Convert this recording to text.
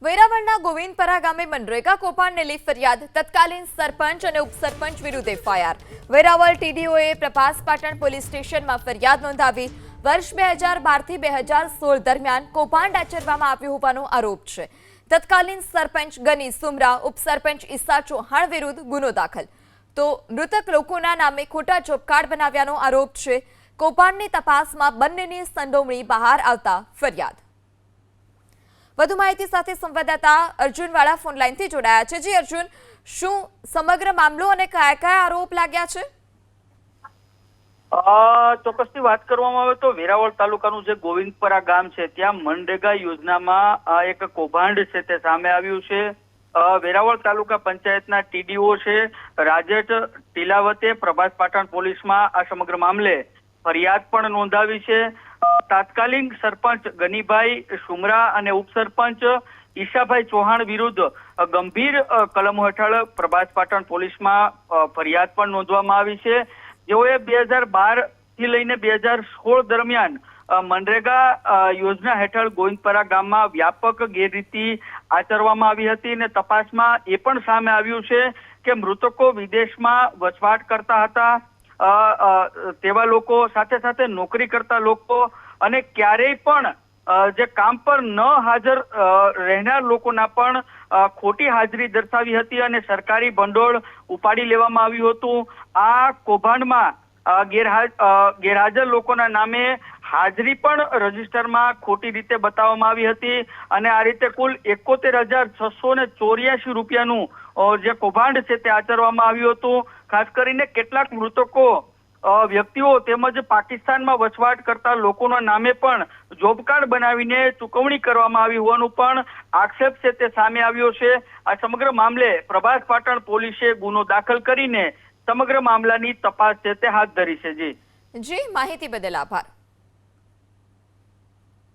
વેરાવળના ગોવિંદપરા ગામે મનરેગા કૌભાંડને લઈ ફરિયાદ, તત્કાલીન સરપંચ અને ઉપસરપંચ વિરુદ્ધ એફઆઈઆર. વેરાવળ ટીડીઓએ પ્રભાસ પાટણ પોલીસ સ્ટેશનમાં ફરિયાદ નોંધાવી. વર્ષ 2012 થી 2016 દરમિયાન કૌભાંડ આચરવામાં આવ્યું હોવાનો આરોપ છે. તત્કાલીન સરપંચ ગની સુમરા, ઉપસરપંચ ઈસા ચૌહાણ વિરુદ્ધ ગુનો દાખલ. તો મૃતક લોકોના નામે ખોટા જોબ કાર્ડ બનાવ્યાનો આરોપ છે. કૌભાંડની તપાસમાં બંનેની સંડોવણી બહાર આવતા ફરિયાદ. વધુ માહિતી સાથે સંવાદદાતા અર્જુન વાળા ફોન લાઈનથી જોડાયા છે. જી અર્જુન, શું સમગ્ર મામલો અને કયા કયા આરોપ લાગ્યા છે? ચોક્કસથી વાત કરવામાં આવે તો વેરાવળ તાલુકાનું જે ગોવિંદપરા ગામ છે ત્યાં મનરેગા યોજનામાં એક કૌભાંડ છે તે સામે આવ્યું છે. વેરાવળ તાલુકા પંચાયતના ટીડીઓ છે રાજેશ ટીલાવતે પ્રભાસ પાટણ પોલીસમાં આ સમગ્ર મામલે ફરિયાદ પણ નોંધાવી છે. તાત્કાલિક સરપંચ ગનીભાઈ સુમરા અને ઉપસરપંચ ઈશાભાઈ ચૌહાણ વિરુદ્ધ ગંભીર કલમો હેઠળ પ્રભાસ પાટણ પોલીસમાં ફરિયાદ પણ નોંધવામાં આવી છે. જેઓએ 2012 થી લઈને 2016 દરમિયાન મનરેગા યોજના હેઠળ ગોવિંદપરા ગામમાં વ્યાપક ગેરરીતિ આચરવામાં આવી હતી અને તપાસમાં એ પણ સામે આવ્યું છે કે મૃતકો વિદેશમાં વસવાટ કરતા હતા. તેવા લોકો સાથે સાથે નોકરી કરતા લોકો અને ક્યારેય પણ જે કામ પર ન હાજર રહેનાર લોકોના પણ ખોટી હાજરી દર્શાવી હતી અને સરકારી ભંડોળ ઉપાડી લેવામાં આવ્યું હતું. આ કૌભાંડમાં ગેરહાજર લોકોના નામે હાજરી પણ રજીસ્ટરમાં ખોટી રીતે બતાવવામાં આવી હતી અને આ રીતે કુલ 71,684 રૂપિયાનું જે કૌભાંડ છે તે આચરવામાં આવ્યું હતું. ખાસ કરીને કેટલાક મૃતકો વ્યક્તિઓ તેમજ પાકિસ્તાનમાં વસવાટ કરતા લોકોના નામે પણ જોબ કાર્ડ બનાવીને ચૂકવણી કરવામાં આવી હોવાનું પણ આક્ષેપ છે તે સામે આવ્યો છે. આ સમગ્ર મામલે પ્રભાસ પાટણ પોલીસે ગુનો દાખલ કરીને સમગ્ર મામલાની તપાસ છે તે હાથ ધરી છે. જી, માહિતી બદલ આભાર.